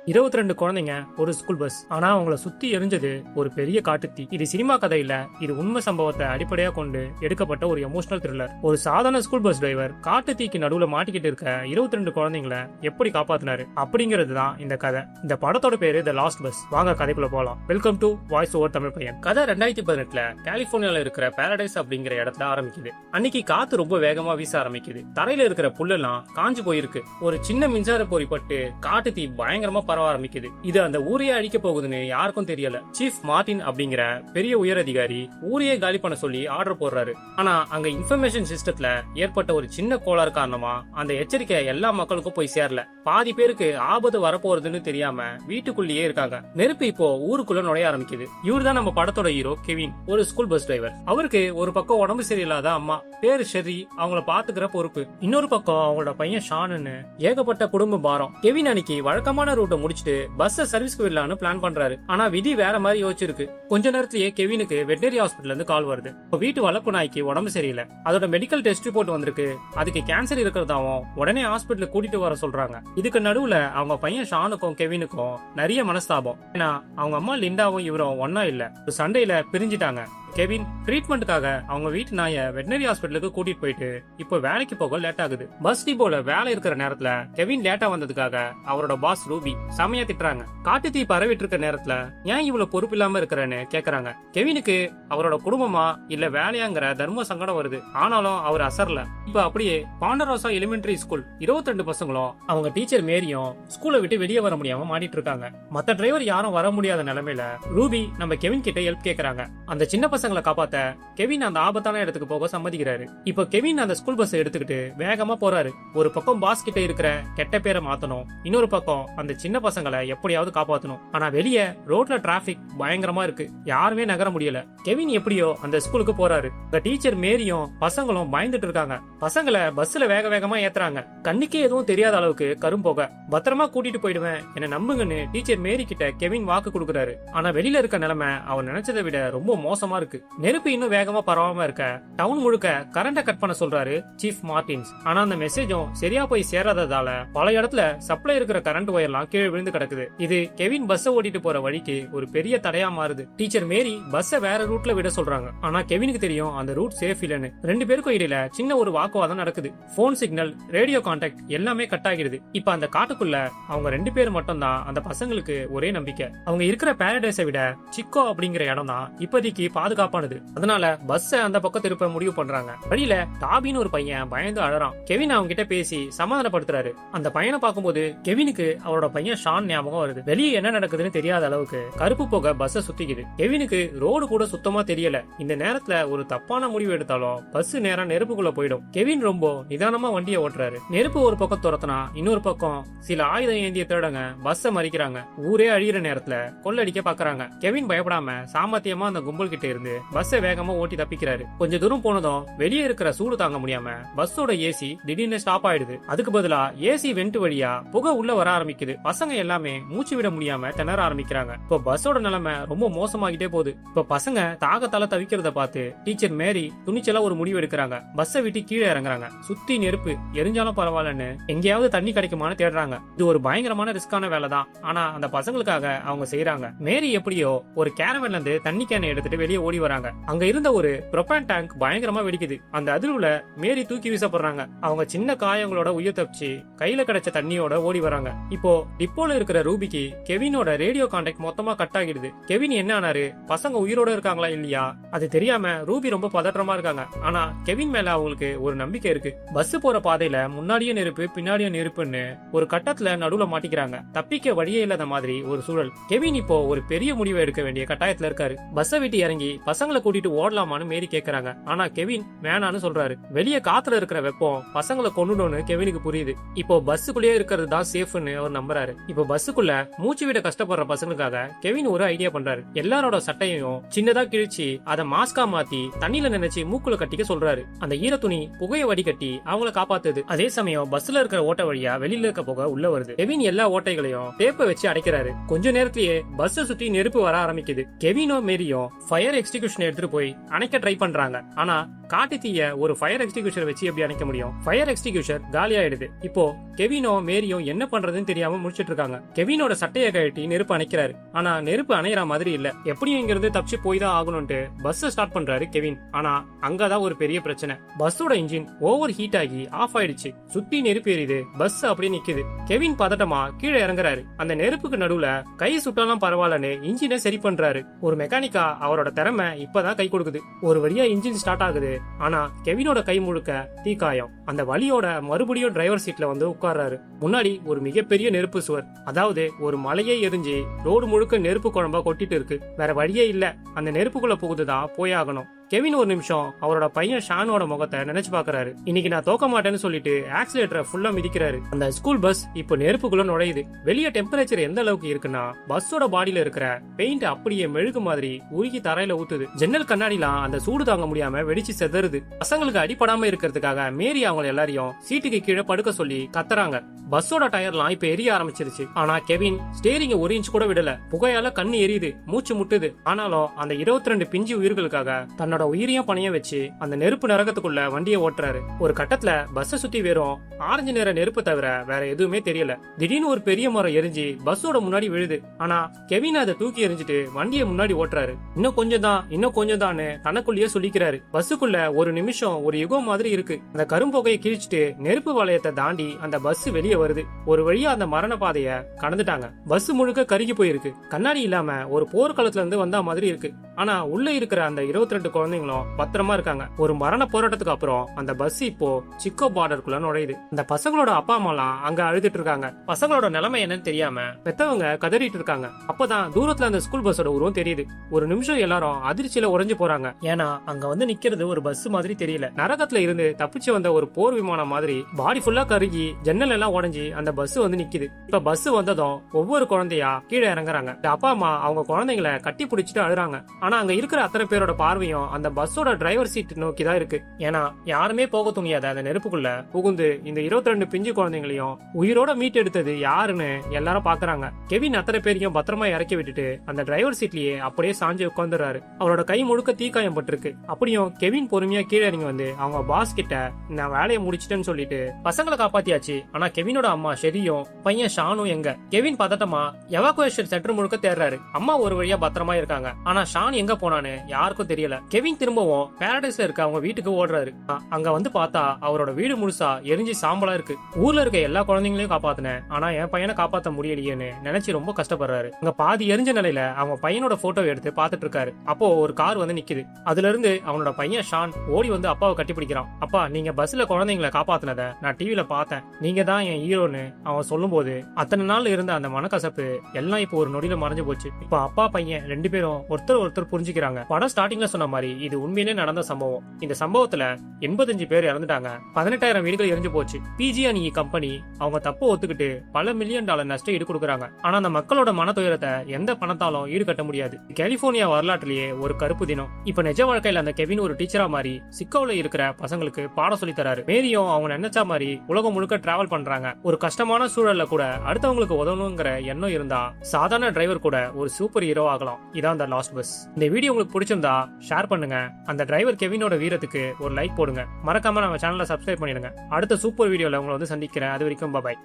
22 குழந்தைங்க ஒரு school bus. ஆனா அவங்கள சுத்தி எரிஞ்சது ஒரு பெரிய காட்டுத்தீ. இது சினிமா கதை இல்ல, இது உண்மை சம்பவத்தை அடிப்படையா கொண்டு எடுக்கப்பட்ட ஒரு எமோஷனல் த்ரில்லர். ஒரு சாதாரண ஸ்கூல் பஸ் டிரைவர் காட்டுத்தீக்கு நடுவுல மாட்டிக்கிட்டு இருக்க 22 குழந்தைங்களை எப்படி காப்பாத்தினாரு அப்படிங்கிறது தான் இந்த கதை. இந்த படத்தோட பேரு த லாஸ்ட் பஸ். வாங்க கதைக்குள்ள போலாம். Welcome to voice over Tamil பையன். கதை 2018 கலிபோர்னியால இருக்கிற பாரடைஸ் அப்படிங்கிற இடத்துல ஆரம்பிக்குது. அன்னைக்கு காத்து ரொம்ப வேகமா வீச ஆரம்பிக்குது. தரையில இருக்கிற புல்லெல்லாம் காஞ்சு போயிருக்கு. ஒரு சின்ன மின்சார பொறி பட்டு காட்டுத்தீ பயங்கரமா பரவ ஆரம்பிக்குது. இது அந்த ஊரையே அழிக்க போகுதுன்னு யாருக்கும் தெரியல. சீஃப் மார்டின் அப்படிங்கிற பெரிய உயர் அதிகாரி ஊரையே காலி பண்ண சொல்லி ஆர்டர் போடுறாரு. ஆனா அங்க இன்ஃபர்மேஷன் சிஸ்டத்துல ஏற்பட்ட ஒரு சின்ன கோளாறு காரணமா அந்த எச்சரிக்கை எல்லா மக்களுக்கும் போய் சேரல. பாதி பேருக்கு ஆபத்து வரப்போறதுன்னு தெரியாம வீட்டுக்குள்ளேயே இருக்காங்க. நெருப்பு இப்போ ஊருக்குள்ள நுழைய ஆரம்பிக்குது. இவர் தான் நம்ம படத்தோட ஹீரோ கெவின், ஒரு ஸ்கூல் பஸ் டிரைவர். அவருக்கு ஒரு பக்கம் உடம்பு சரியில்லாத அம்மா, பேரு ஷெர்ரி, அவங்கள பாத்துக்கிற பொறுப்பு. இன்னொரு பக்கம் அவங்களோட பையன் ஷானுன்னு ஏகப்பட்ட குடும்ப பாரம். கெவின் அன்னைக்கு வழக்கமான ரூட்டை முடிச்சுட்டு பஸ் சர்வீஸ்க்கு விடலான்னு பிளான் பண்றாரு. ஆனா விதி வேற மாதிரி யோசிச்சிருக்கு. கொஞ்ச நேரத்திலேயே கெவினுக்கு வெட்டரி ஹாஸ்பிட்டல் இருந்து கால் வருது. வீட்டு வளர்ப்பு நாய்க்கு உடம்பு சரியில்லை, அதோட மெடிக்கல் டெஸ்ட் ரிப்போர்ட் வந்திருக்கு, அதுக்கு கேன்சர் இருக்கிறதாவும் உடனே ஹாஸ்பிட்டல் கூட்டிட்டு வர சொல்றாங்க. இதுக்கு நடுவுல அவங்க பையன் ஷானுக்கும் கெவினுக்கும் நிறைய மனஸ்தாபம். ஏன்னா அவங்க அம்மா லிண்டாவும் இவரும் ஒன்னா இல்ல, ஒரு சண்டையில பிரிஞ்சிட்டாங்க. கெவின் ட்ரீட்மெண்ட்டுக்காக அவங்க வீட்டு நாய வெட்டனரி ஹாஸ்பிட்டலுக்கு கூட்டிட்டு போயிட்டு இப்போ வேலைக்கு போக லேட் ஆகுது. பஸ் டிப்போல வேலை இருக்கிற நேரத்துல கெவின் லேட்டா வந்ததுக்காக அவரோட பாஸ் ரூபி செமையா திட்டுறாங்க. காட்டுத்தீ பரவிட்டு இருக்க நேரத்துல ஏன் இவ்வளவு பொறுப்பு இல்லாம இருக்கிறேன்னு கேக்குறாங்க. கெவினுக்கு அவரோட குடும்பமா இல்ல வேலையாங்கிற தர்ம சங்கடம் வருது. ஆனாலும் அவர் அசரல. இப்ப அப்படியே பாண்டரோசா எலிமெண்டரி ஸ்கூல் 22 பசங்களும் அவங்க டீச்சர் மேரியும் ஸ்கூலை விட்டு வெளியே வர முடியாம மாட்டிட்டு இருக்காங்க. மத்த டிரைவர் யாரும் வர முடியாத நிலைமையில ரூபி நம்ம கெவின் கிட்ட ஹெல்ப் கேக்குறாங்க. அந்த சின்ன பசங்களை காப்பாத்த கெவின் அந்த ஆபத்தான இடத்துக்கு போக சம்மதிக்கிறாரு. இப்போ கெவின் அந்த ஸ்கூல் பஸ் எடுத்துக்கிட்டு வேகமா போறாரு. ஒரு பக்கம் பாஸ் கிட்ட இருக்கிற கெட்ட பேரை மாத்தணும், இன்னொரு பக்கம் அந்த சின்ன பசங்களை எப்படியாவது காப்பாத்தணும். ஆனா வெளியே ரோட்ல டிராபிக் பயங்கரமா இருக்கு, யாருமே நகர முடியல. கெவின் எப்படியோ அந்த ஸ்கூலுக்கு போறாரு. அந்த டீச்சர் மேரியும் பசங்களும் பயந்துட்டு இருக்காங்க. பசங்களை பஸ்ல வேக வேகமா ஏத்துறாங்க. கண்ணுக்கே எதுவும் தெரியாத அளவுக்கு கரும்போக. பத்திரமா கூட்டிட்டு போயிடுவேன், என்ன நம்புங்கன்னு டீச்சர் மேரி கிட்ட கெவின் வாக்கு கொடுக்கறாரு. ஆனா வெளியில இருக்க நிலைமை அவர் நினைச்சதை விட ரொம்ப மோசமா இருக்கு. நெருப்பு இன்னும் வேகமா பரவாம இருக்க டவுன் முழுக்க கரண்ட கட் பண்ண சொல்றாரு சீஃப் மார்டின்ஸ். ஆனா அந்த மெசேஜும் சரியா போய் சேராததால பல இடத்துல சப்ளை இருக்கிற கரண்ட் ஒயர்லாம் கீழே விழுந்து கிடக்குது. இது கெவின் பஸ் ஓட்டிட்டு போற வழிக்கு ஒரு பெரிய தடையா மாறுது. டீச்சர் மேரி பஸ்ஸ வேற ரூட்ல விட சொல்றாங்க. ஆனா கெவினுக்கு தெரியும் அந்த ரூட் சேஃப் இல்லன்னு. ரெண்டு பேருக்கும் இடையில சின்ன ஒரு வாக்குவாதம் நடக்குது. போன் சிக்னல், ரேடியோ கான்டாக்ட் எல்லாமே கட் ஆகிடுது. இப்ப அந்த காட்டுக்குள்ள அவங்க ரெண்டு பேர் மட்டும் தான் அந்த பசங்களுக்கு ஒரே நம்பிக்கை. அவங்க இருக்கிற பாரடைஸை விட சிக்கோ அப்படிங்கிற இடம் தான் இப்போதைக்கு பாதுகாப்பானது. அதனால பஸ் அந்த பக்கம் திருப்ப முடிவு பண்றாங்க. வழியில டாபின்னு ஒரு பையன் பயந்து அழறான். கெவின் அவங்க கிட்ட பேசி சமாதானப்படுத்துறாரு. அந்த பையனை பார்க்கும்போது கெவினுக்கு அவரோட பையன் ஷான் ஞாபகம் வருது. வெளியே என்ன நடக்குதுன்னு தெரியாத அளவுக்கு கருப்பு போக பஸ் சுத்திக்குது. கெவினுக்கு ரோடு கூட சுத்தமா தெரியல. இந்த நேரத்துல ஒரு தப்பான முடிவு எடுத்தாலும் பஸ் நேரம் நெருப்புக்குள்ள போயிடும். கெவின் ரொம்ப நிதானமா வண்டியை ஓட்டுறாரு. நெருப்பு ஒரு பக்கம் துரத்துனா இன்னொரு பக்கம் சில ஆயுதம் ஏந்திய தேடங்க பஸ்ஸ மறிக்கிறாங்க. ஊரே அழியிற நேரத்துல கொள்ளடிக்க பாக்குறாங்க. கெவின் பயப்படாம சாமர்த்தியமா அந்த கும்பல் கிட்ட இருந்து பஸ்ஸை வேகமா ஓட்டி தப்பிக்கிறாரு. கொஞ்ச தூரம் போனதும் வெளியே இருக்கிற சூடு தாங்க முடியாம பஸ்ஸோட ஏசி திடீர்னு ஸ்டாப் ஆயிடுது. அதுக்கு பதிலா ஏசி வெண்ட் வழியா புகை உள்ள வர ஆரம்பிக்குது. பசங்க எல்லாமே மூச்சு விட முடியாம திணற ஆரம்பிக்கிறாங்க. இப்போ பஸ்ஸோட நிலைமை ரொம்ப மோசமாகிட்டே போகுது. இப்ப பசங்க தாகத்தால தவிக்கிறத பார்த்து டீச்சர் மேரி துணிச்சலா ஒரு முடிவு எடுக்கிறாங்க. பஸ்ஸை விட்டு கீழே இறங்குறாங்க. சுத்தி நெருப்பு, எரிஞ்சாலும் பரவாயில்லன்னு எங்கேயாவது தண்ணி கிடைக்குமான்னு தேடுறாங்க. இது ஒரு பயங்கரமான ரிஸ்கான வேலை தான். ஆனா அந்த பசங்களுக்காக அவங்க செய்யறாங்க. மேரி எப்படியோ ஒரு கேரவன்ல இருந்து தண்ணி கேனை எடுத்துட்டு வெளியே ஓடி வராங்க. அங்க இருந்த ஒரு ப்ரொபான் டேங்க் பயங்கரமா வெடிக்குது. அந்த அதிர்வுல மேரி தூக்கி வீசப்படுறாங்க. அவங்க சின்ன காயங்களோட உயிர் தப்பிச்சு கையில கிடைச்ச தண்ணியோட ஓடி வராங்க. இப்போ டிப்போல இருக்கிற ரூபிக்கு கெவினோட ரேடியோ கான்டாக்ட் மொத்தமா கட் ஆகிடுது. கெவின் என்ன ஆனாரு, பசங்க உயிரோட இருக்காங்களா இல்லையா அது தெரியாம ரூபி ரொம்ப பதற்றமா இருக்காங்க. ஆனா கெவின் மேல அவங்களுக்கு ஒரு நம்பிக்கை இருக்கு. பஸ் போற பாதையில முன்னாடியே நெருப்பு பின்னாடியே நெருப்புன்னு ஒரு கட்டத்துல நடுவுல மாட்டிக்கிறாங்க. தப்பிக்க வழியே இல்லாத மாதிரி ஒரு சூழல். கெவின் இப்போ ஒரு பெரிய முடிவை எடுக்க வேண்டிய கட்டாயத்துல இருக்காரு. பஸ்ஸை விட்டு இறங்கி பசங்களை கூட்டிட்டு ஓடலாமான்னு மேரி கேக்குறாங்க. ஆனா கெவின் வேணான்னு சொல்றாரு. வெளியே காத்துல இருக்கிற வெப்பம் பசங்களை கொண்டுடணும்னு கெவினுக்கு புரியுது. இப்போ பஸ்ஸுக்குள்ளேயே இருக்கிறது தான் சேஃப்னு அவர் நம்புறாரு. இப்போ பஸ்ஸுக்குள்ள மூச்சு விட கஷ்டப்படுற பசங்களுக்காக கெவின் ஒரு ஐடியா பண்றாரு. எல்லாரோட சட்டையும் சின்னதா கிழிச்சு அதை மாஸ்கா மாத்தி தண்ணியில நினைச்சு மூக்குல கட்டிக்க சொல்றாரு. அந்த ஈர துணி புகையை வடிகட்டி அவங்கள காப்பாத்துது. அதே சமயம் பஸ்ல இருக்கிற ஓட்ட வழியா வெளியில இருக்க புகை உள்ள வருது. கெவின் எல்லா ஓட்டைகளையும் டேப்பை வச்சு அடைக்கிறாரு. கொஞ்ச நேரத்திலேயே பஸ் சுத்தி நெருப்பு வர ஆரம்பிக்குது. கெவினோ மேரியும் ஃபயர் எக்ஸ்டிகியூஷன் எடுத்துட்டு போய் அணைக்க ட்ரை பண்றாங்க. ஆனா காட்டு தீய ஒரு ஃபயர் எக்ஸ்டிகியூஷர் வச்சு எப்படி அணைக்க முடியும்? ஃபயர் எக்ஸ்டிகியூஷர் காலியாயிடுது. இப்போ கெவினோ மேரியும் என்ன பண்றதுன்னு தெரியாம முடிச்சிட்டு இருக்காங்க. கெவினோட சட்டையை கழட்டி நெருப்பு அணைக்கிறாரு. ஆனா நெருப்பு அணையிற மாதிரி இல்ல. எப்படியும் இங்க இருந்து தப்பிச்சு போய் தான் ஆகணும்ட்டு பஸ் ஸ்டார்ட் பண்றாரு கெவின். ஆனா அங்கதான் ஒரு பெரிய பிரச்சனை. பஸ்ஸோட இன்ஜின் ஓவர் ஹீட் ஆகி ஆஃப் ஆயிடுச்சு. சுத்தி நெருப்பு எரியுது. பஸ் அப்படியே நிக்குது. கெவின் பதட்டமா கீழே இறங்குறாரு. அந்த நெருப்புக்கு நடுவுல கை சுட்டாலும் பரவாயில்லன்னு இன்ஜினை சரி பண்றாரு. ஒரு மெக்கானிக்கா அவரோட திறமை இப்பதான் கை கொடுக்குது. ஒரு வழியா இன்ஜின் ஸ்டார்ட் ஆகுது. ஆனா கெவினோட கை முழுக்க தீக்காயம். அந்த வலியோட மறுபடியும் டிரைவர் சீட்ல வந்து உட்கார்றாரு. முன்னாடி ஒரு மிகப்பெரிய நெருப்பு சுவர். அதாவது ஒரு மலையே எரிஞ்சு ரோடு முழுக்க நெருப்பு குழம்பா கொட்டிட்டு இருக்கு. வேற வழியே இல்ல. அந்த நெருப்புக்குள்ள புகுதுதான் போயாகணும். கெவின் ஒரு நிமிஷம் அவரோட பையன் ஷானோட முகத்தை நினைச்சு பாக்குறாரு. இன்னைக்கு நான் தோக்க மாட்டேன்னு சொல்லிட்டு ஆக்சிலேட்டரை ஃபுல்லா மிதிக்கிறாரு. அந்த ஸ்கூல் பஸ் இப்போ நெருப்புக்குள்ள நுழையுது. வெளியே டெம்பரேச்சர் எந்த அளவுக்கு இருக்குன்னா பஸ்ஸோட பாடியில இருக்கிற பெயிண்ட் அப்படியே மெழுகு மாதிரி உருகி தரையில ஊத்துது. ஜன்னல் கண்ணாடிலாம் அந்த சூடு தாங்க முடியாம வெடிச்சு செதறுது. பசங்களுக்கு அடிபடாம இருக்கிறதுக்காக மேரி அவங்க எல்லாரையும் சீட்டுக்கு கீழே படுக்க சொல்லி கத்துறாங்க. பஸ்ஸோட டயர்லாம் இப்ப எரிய ஆரம்பிச்சிருச்சு. ஆனா கெவின் ஸ்டேரிங்க ஒரு இன்ச் கூட விடல. புகையால கண்ணு எரியுது, மூச்சு முட்டுது. ஆனாலும் அந்த 22 பிஞ்சு உயிர்களுக்காக தன்னோட உயிரையும் பணைய வச்சு அந்த நெருப்பு நரகத்துக்குள்ள வண்டியை ஓட்டுறாரு. ஒரு கட்டத்துல பஸ்ஸை சுத்தி வெறும் ஆரஞ்சு நிற நெருப்பு தவிர வேற எதுவுமே தெரியல. திடீர்னு ஒரு பெரிய மரம் எரிஞ்சு பஸ்ஸோட முன்னாடி விழுது. ஆனா கெவின் அதை தூக்கி எரிஞ்சிட்டு வண்டியை முன்னாடி ஓட்டுறாரு. இன்னும் கொஞ்சம் தான் தனக்குள்ளேயே சொல்லிக்கிறாரு. பஸ்ஸுக்குள்ள ஒரு நிமிஷம் ஒரு யுகம் மாதிரி இருக்கு. அந்த கரும்புகையை கிழிச்சிட்டு நெருப்பு வளையத்தை தாண்டி அந்த பஸ் வெளியே வருது. ஒரு வழியா அந்த மரண பாதைய கடந்துட்டாங்க. பஸ் முழுக்க கருகி போயிருக்கு. கண்ணாடி இல்லாம ஒரு போர்க்களத்துல இருந்து வந்தா மாதிரி இருக்கு. ஆனா உள்ள இருக்கிற அந்த 22 குழந்தைங்களும் பத்திரமா இருக்காங்க. ஒரு மரண போராட்டத்துக்கு அப்புறம் அந்த பஸ் இப்போ சிக்கோ பார்டருக்குள்ள நுழையுது. அந்த பசங்களோட அப்பா அம்மாலாம் அங்க அழுதுட்டு இருக்காங்க. பசங்களோட நிலைமை என்னன்னு தெரியாம பெத்தவங்க கதறிட்டு இருக்காங்க. அப்பதான் தூரத்துல அந்த ஸ்கூல் பஸ்ஸோட உருவம் தெரியுது. ஒரு நிமிஷம் எல்லாரும் அதிர்ச்சியில உறைஞ்சு போறாங்க. ஏன்னா அங்க வந்து நிக்கிறது ஒரு பஸ் மாதிரி தெரியல. நரகத்துல இருந்து தப்பிச்சு வந்த ஒரு போர் விமானம் மாதிரி பாடி ஃபுல்லா கருகி ஜன்னல் எல்லாம் உடைஞ்சு அந்த பஸ் வந்து நிக்குது. இப்ப பஸ் வந்ததும் ஒவ்வொரு குழந்தையா கீழே இறங்குறாங்க. அப்பா அம்மா அவங்க குழந்தைங்களை கட்டி பிடிச்சிட்டு அழுறாங்க. ஆனா அங்க இருக்கிற அத்தனை பேரோட பார்வையும் அந்த பஸ்ஸோட டிரைவர் சீட் நோக்கிதான் இருக்கு. ஏன்னா யாருமே போக துணியாத அந்த நெருப்புக்குள்ள புகுந்து இந்த 22 பிஞ்சு குழந்தைங்களையும் உயிரோட மீட்டு எடுத்தது யாருன்னு எல்லாரும் பாக்குறாங்க. கெவின் அத்தனை பேரையும் பத்திரமா இறக்கி விட்டுட்டு அந்த டிரைவர் சீட்லயே அப்படியே சாஞ்சு உட்காந்துறாரு. அவரோட கை முழுக்க தீக்காயம் பட்டிருக்கு. அப்படியும் கெவின் பொறுமையா கீழே இறங்கி வந்து அவங்க பாஸ் கிட்ட நான் வேலையை முடிச்சிட்டேன்னு சொல்லிட்டு பசங்களை காப்பாத்தியாச்சு. ஆனா கெவினோட அம்மா ஷெரியும் பையன் ஷானும் எங்க? கெவின் பதட்டமா எவாக்குவேஷன் சென்டர் முழுக்க தேடுறாரு. அம்மா ஒரு வழியா பத்திரமா இருக்காங்க. ஆனா ஷான் எங்க போனான்னு யாருக்கும் தெரியல. கெவின் திரும்பவும் பாரடைஸ்ல இருக்க அவங்க வீட்டுக்கு ஓடுறாரு. அங்க வந்து பார்த்தா அவரோட வீடு முழுசா எரிஞ்சு சாம்பலா இருக்கு. ஊர்ல இருக்க எல்லா குழந்தைங்களையும் காப்பாத்தினேன். ஆனா என் பையனை காப்பாத்த முடியலையேன்னு நினைச்சு ரொம்ப கஷ்டப்படுறாரு. அங்க பாதி எரிஞ்ச நிலையில அவங்க பையனோட போட்டோ எடுத்து பாத்துட்டு இருக்காரு. அப்போ ஒரு கார் வந்து நிக்குது. அதுல இருந்து அவனோட பையன் ஷான் ஓடி வந்து அப்பாவை கட்டிப்பிடிக்கிறான். அப்பா, நீங்க பஸ்ல குழந்தைங்களை காப்பாத்தினத நான் டிவில பார்த்தேன். நீங்க தான் என் ஹீரோன்னு அவன் சொல்லும் போது அத்தனை நாள் இருந்த அந்த மனக்கசப்பு எல்லாம் இப்போ ஒரு நொடியில மறைஞ்சு போச்சு. இப்ப அப்பா பையன் 2 பேரும் ஒருத்தர் புரிஞ்சுக்கிறாங்க. படம் ஸ்டார்டிங்ல சொன்ன மாதிரி இது உண்மையிலே நடந்த சம்பவம். இந்த சம்பவத்துல 85 பேர் இறந்துட்டாங்க. 18,000 வீடுகள் எரிஞ்சு போச்சு. PG&E கம்பெனி அவங்க தப்பு ஒத்துக்கிட்டு பல மில்லியன் டாலர் நஷ்டம் ஈடு கொடுக்கறாங்க. ஆனா அந்த மக்களோட மன துயரத்தை எந்த பணத்தாலும் ஈடுகட்ட முடியாது. கலிபோர்னியா வரலாற்றிலேயே ஒரு கருப்பு தினம். இப்ப நிஜ வாழ்க்கையில அந்த கெவின் ஒரு டீச்சரா மாதிரி சிக்காவுல இருக்கிற பசங்களுக்கு பாடம் சொல்லி தராரு. மேரியும் அவங்க நினைச்சா மாதிரி உலகம் முழுக்க டிராவல் பண்றாங்க. ஒரு கஷ்டமான சூழல்ல கூட அடுத்தவங்களுக்கு உதவணுங்கிற எண்ணம் இருந்தா சாதாரண டிரைவர் கூட ஒரு சூப்பர் ஹீரோ ஆகலாம். இதான் அந்த லாஸ்ட் பஸ். இந்த வீடியோ உங்களுக்கு பிடிச்சிருந்தா ஷேர் பண்ணுங்க. அந்த டிரைவர் கெவினோட வீரத்துக்கு ஒரு லைக் போடுங்க. மறக்காம நம்ம சேனலை சப்ஸ்கிரைப் பண்ணிடுங்க. அடுத்த சூப்பர் வீடியோல உங்களை வந்து சந்திக்கிறேன். அது வரைக்கும் பாய்.